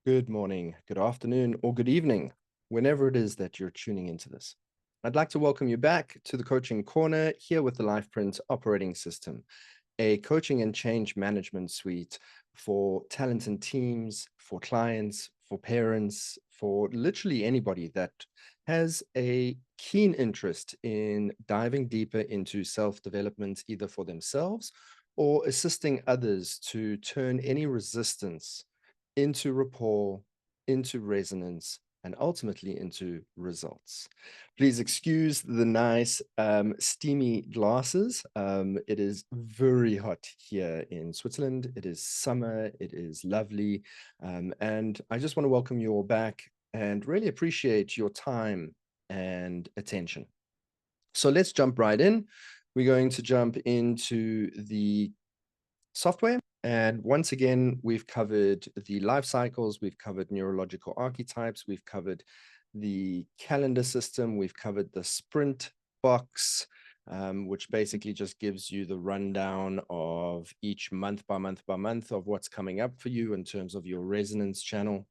Good morning, good afternoon, or good evening, whenever it is that you're tuning into this. I'd like to welcome you back to the Coaching Corner here with the LifePrint Operating System, a coaching and change management suite for talent and teams, for clients, for parents, for literally anybody that has a keen interest in diving deeper into self-development, either for themselves or assisting others to turn any resistance into rapport, into resonance, and ultimately into results. Please excuse the nice steamy glasses. It is very hot here in Switzerland. It is summer. It is lovely. And I just want to welcome you all back and really appreciate your time and attention. So let's jump right in. We're going to jump into the software. And once again, we've covered the life cycles, we've covered neurological archetypes, we've covered the calendar system, we've covered the sprint box, which basically just gives you the rundown of each month by month by month of what's coming up for you in terms of your resonance channel.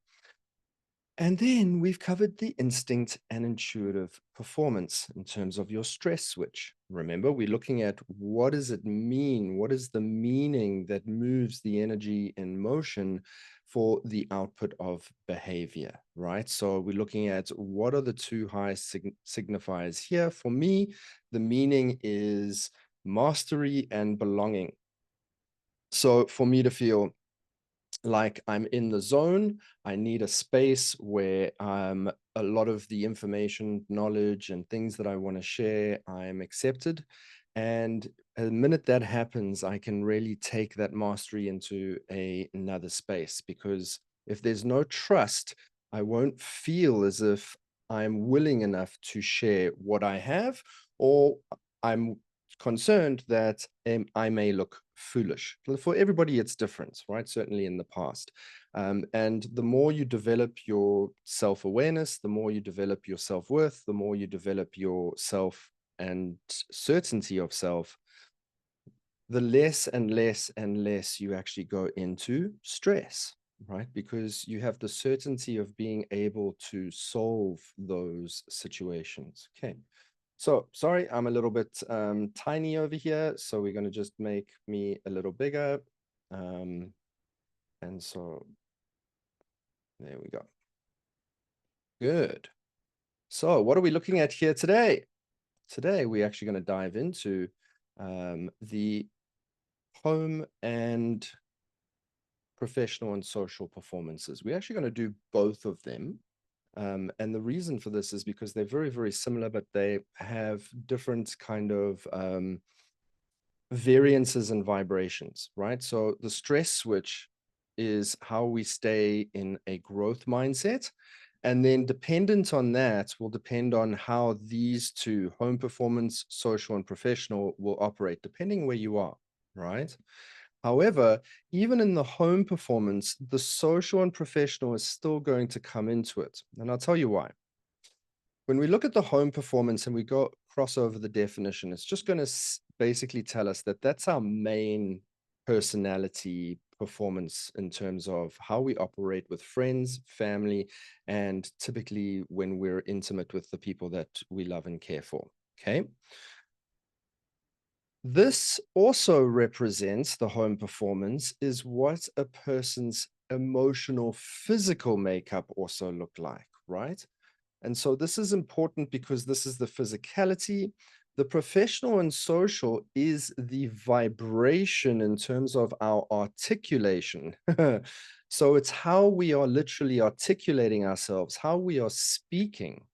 And then we've covered the instinct and intuitive performance in terms of your stress switch. Remember, we're looking at what does it mean? What is the meaning that moves the energy in motion for the output of behavior, right? So we're looking at what are the two high signifiers here. For me, the meaning is mastery and belonging. So for me to feel like I'm in the zone, I need a space where a lot of the information, knowledge, and things that I want to share, I'm accepted. And the minute that happens, I can really take that mastery into another space, because if there's no trust, I won't feel as if I'm willing enough to share what I have, or I'm concerned that I may look foolish. For everybody, it's different, right? Certainly in the past. And the more you develop your self-awareness, the more you develop your self-worth, the more you develop your self and certainty of self, the less and less and less you actually go into stress, right? Because you have the certainty of being able to solve those situations. Okay. So sorry, I'm a little bit tiny over here. So we're going to just make me a little bigger. And so there we go. Good. So what are we looking at here today? Today, we're actually going to dive into the home and professional and social performances. We're actually going to do both of them. And the reason for this is because they're very, very similar, but they have different kind of variances and vibrations, right? So the stress switch is how we stay in a growth mindset. And then dependent on that will depend on how these two, home performance, social and professional, will operate, depending where you are, right? However, even in the home performance, the social and professional is still going to come into it. And I'll tell you why. When we look at the home performance and we go cross over the definition, it's just going to basically tell us that that's our main personality performance in terms of how we operate with friends, family, and typically when we're intimate with the people that we love and care for. Okay. This also represents the home performance is what a person's emotional, physical makeup also look like, right? And so this is important because this is the physicality. The professional and social is the vibration in terms of our articulation. So it's how we are literally articulating ourselves, how we are speaking.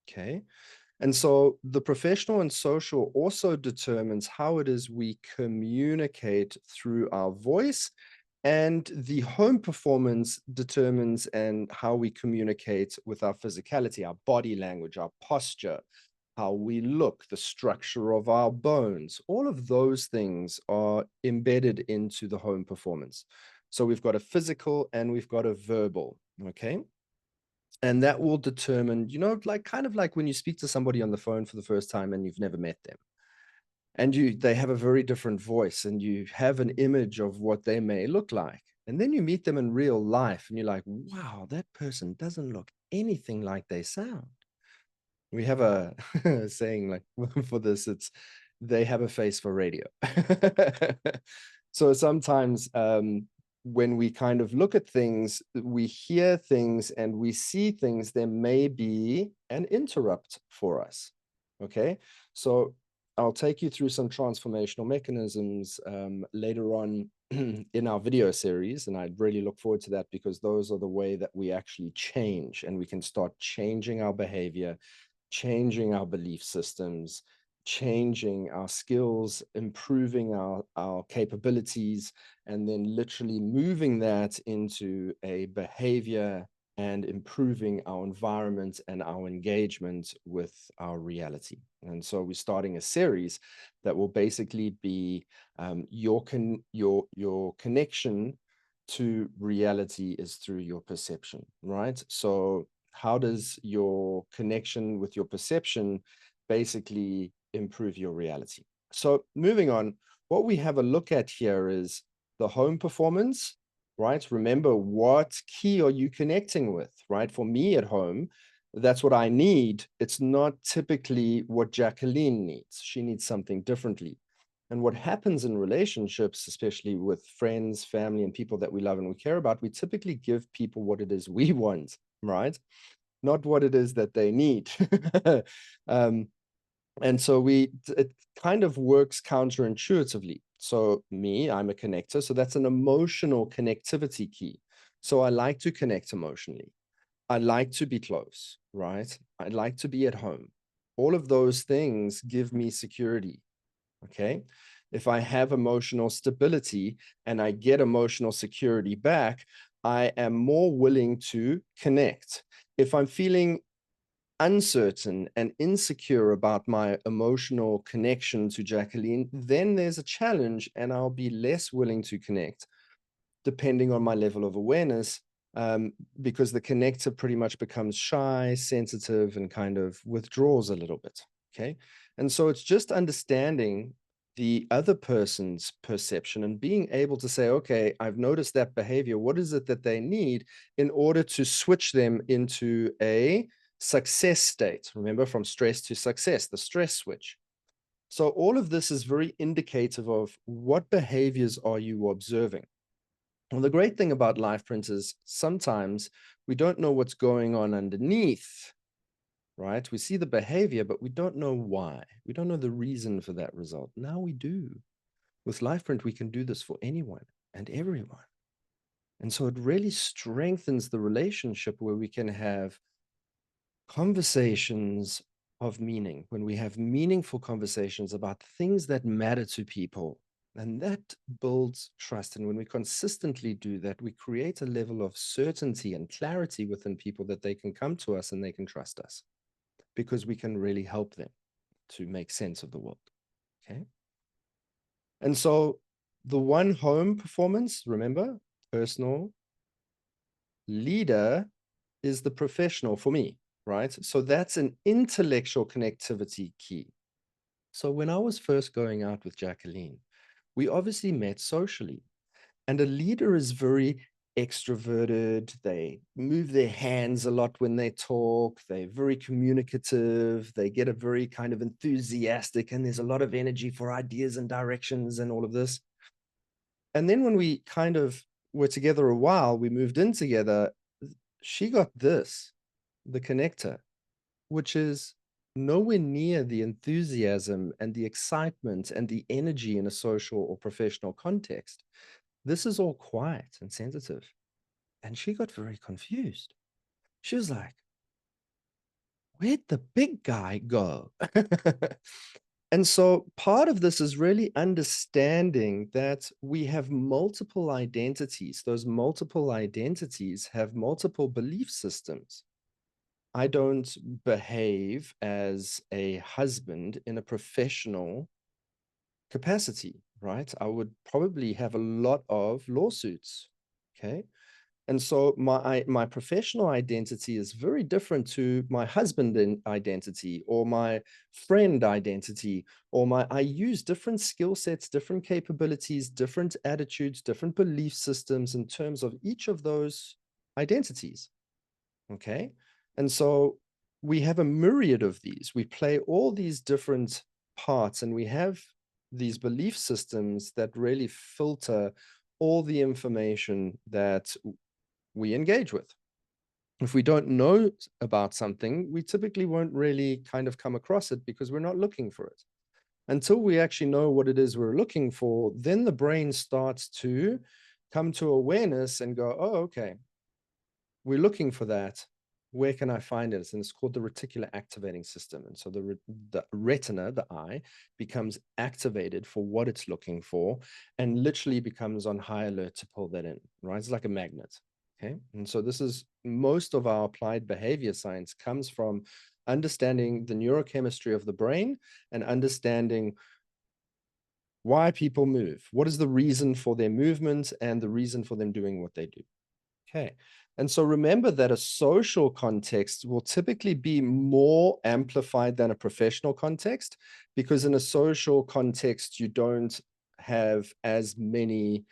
Okay. And so the professional and social also determines how it is we communicate through our voice, and the home performance determines and how we communicate with our physicality, our body language, our posture, how we look, the structure of our bones. All of those things are embedded into the home performance. So we've got a physical and we've got a verbal, okay? And that will determine, like kind of like when you speak to somebody on the phone for the first time and you've never met them. And they have a very different voice and you have an image of what they may look like. And then you meet them in real life and you're like, wow, that person doesn't look anything like they sound. We have a saying like for this, it's they have a face for radio. So sometimes when we kind of look at things, we hear things and we see things, there may be an interrupt for us. Okay. So I'll take you through some transformational mechanisms later on in our video series. And I'd really look forward to that because those are the way that we actually change and we can start changing our behavior, changing our belief systems, changing our skills, improving our capabilities, and then literally moving that into a behavior and improving our environment and our engagement with our reality. And so we're starting a series that will basically be your connection to reality is through your perception, right? So how does your connection with your perception basically improve your reality? So moving on, what we have a look at here is the home performance, right? Remember, what key are you connecting with, right? For me at home, that's what I need. It's not typically what Jacqueline needs. She needs something differently. And what happens in relationships, especially with friends, family, and people that we love and we care about, we typically give people what it is we want, right? Not what it is that they need. um, and so it kind of works counterintuitively. So me, I'm a connector. So that's an emotional connectivity key. So I like to connect emotionally. I like to be close, right? I like to be at home. All of those things give me security. Okay. If I have emotional stability and I get emotional security back, I am more willing to connect. If I'm feeling uncertain and insecure about my emotional connection to Jacqueline, then there's a challenge and I'll be less willing to connect depending on my level of awareness, because the connector pretty much becomes shy, sensitive, and kind of withdraws a little bit. Okay. And so it's just understanding the other person's perception and being able to say, okay, I've noticed that behavior. What is it that they need in order to switch them into a success state? Remember, from stress to success, the stress switch. So all of this is very indicative of what behaviors are you observing. Well, the great thing about LifePrint is sometimes we don't know what's going on underneath, right? We see the behavior, but we don't know why. We don't know the reason for that result. Now we do. With LifePrint, we can do this for anyone and everyone. And so it really strengthens the relationship where we can have conversations of meaning, when we have meaningful conversations about things that matter to people. And that builds trust. And when we consistently do that, we create a level of certainty and clarity within people that they can come to us and they can trust us because we can really help them to make sense of the world. Okay. And so the one home performance, remember, personal, leader is the professional for me, right? So that's an intellectual connectivity key. So when I was first going out with Jacqueline, we obviously met socially. And a leader is very extroverted. They move their hands a lot when they talk. They're very communicative. They get a very kind of enthusiastic, and there's a lot of energy for ideas and directions and all of this. And then when we kind of were together a while, we moved in together, she got this, the connector, which is nowhere near the enthusiasm and the excitement and the energy in a social or professional context. This is all quiet and sensitive. And she got very confused. She was like, where'd the big guy go? And so part of this is really understanding that we have multiple identities. Those multiple identities have multiple belief systems. I don't behave as a husband in a professional capacity, right? I would probably have a lot of lawsuits, okay? And so my professional identity is very different to my husband identity or my friend identity, or I use different skill sets, different capabilities, different attitudes, different belief systems in terms of each of those identities. Okay. And so we have a myriad of these. We play all these different parts, and we have these belief systems that really filter all the information that we engage with. If we don't know about something, we typically won't really kind of come across it because we're not looking for it. Until we actually know what it is we're looking for, then the brain starts to come to awareness and go, oh, okay, we're looking for that. Where can I find it? And it's called the reticular activating system. And so the retina, the eye, becomes activated for what it's looking for and literally becomes on high alert to pull that in, right? It's like a magnet. Okay. And so this is most of our applied behavior science comes from understanding the neurochemistry of the brain and understanding why people move. What is the reason for their movement and the reason for them doing what they do? Okay. And so remember that a social context will typically be more amplified than a professional context, because in a social context, you don't have as many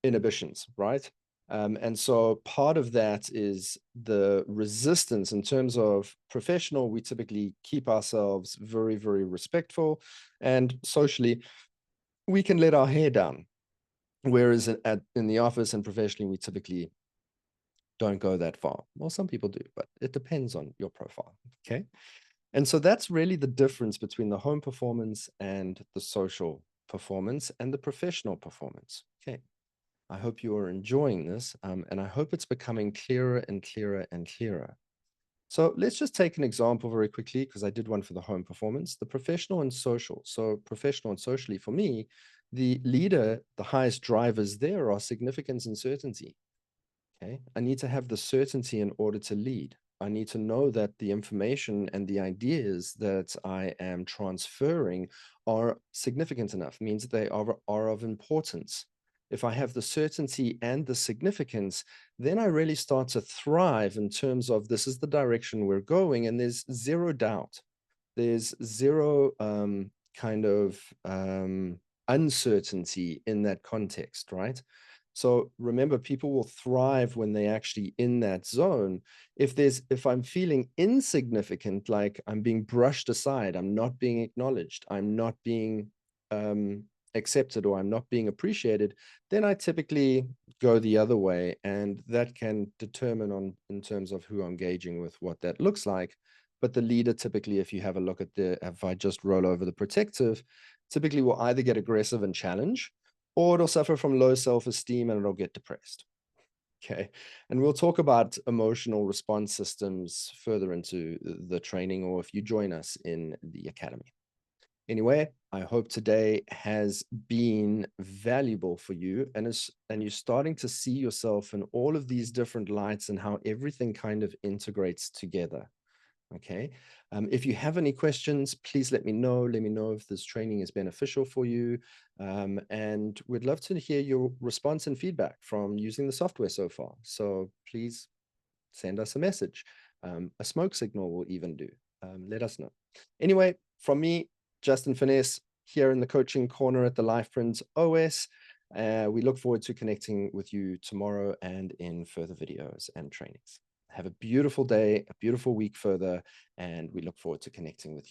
inhibitions, right? And so part of that is the resistance. In terms of professional, we typically keep ourselves very, very respectful, and socially, we can let our hair down. Whereas in the office and professionally, we typically don't go that far. Well, some people do, but it depends on your profile. Okay. And so that's really the difference between the home performance and the social performance and the professional performance. Okay. I hope you are enjoying this, and I hope it's becoming clearer and clearer and clearer. So let's just take an example very quickly, because I did one for the home performance, the professional and social. So professional and socially, for me, the leader, the highest drivers there are significance and certainty. Okay. I need to have the certainty in order to lead. I need to know that the information and the ideas that I am transferring are significant enough, means they are of importance. If I have the certainty and the significance, then I really start to thrive in terms of this is the direction we're going, and there's zero doubt. There's zero kind of uncertainty in that context, right? So remember, people will thrive when they actually in that zone. If I'm feeling insignificant, like I'm being brushed aside, I'm not being acknowledged, I'm not being accepted, or I'm not being appreciated, then I typically go the other way, and that can determine in terms of who I'm engaging with, what that looks like. But the leader typically, if you have a look at if I just roll over the protective, typically will either get aggressive and challenge, or it'll suffer from low self-esteem and it'll get depressed. Okay. And we'll talk about emotional response systems further into the training, or if you join us in the academy. Anyway, I hope today has been valuable for you, and you're starting to see yourself in all of these different lights and how everything kind of integrates together. Okay. If you have any questions, please let me know. Let me know if this training is beneficial for you. And we'd love to hear your response and feedback from using the software so far. So please send us a message. A smoke signal will even do. Let us know. Anyway, from me, Justin Finesse, here in the coaching corner at the LifePrint OS. We look forward to connecting with you tomorrow and in further videos and trainings. Have a beautiful day, a beautiful week further, and we look forward to connecting with you.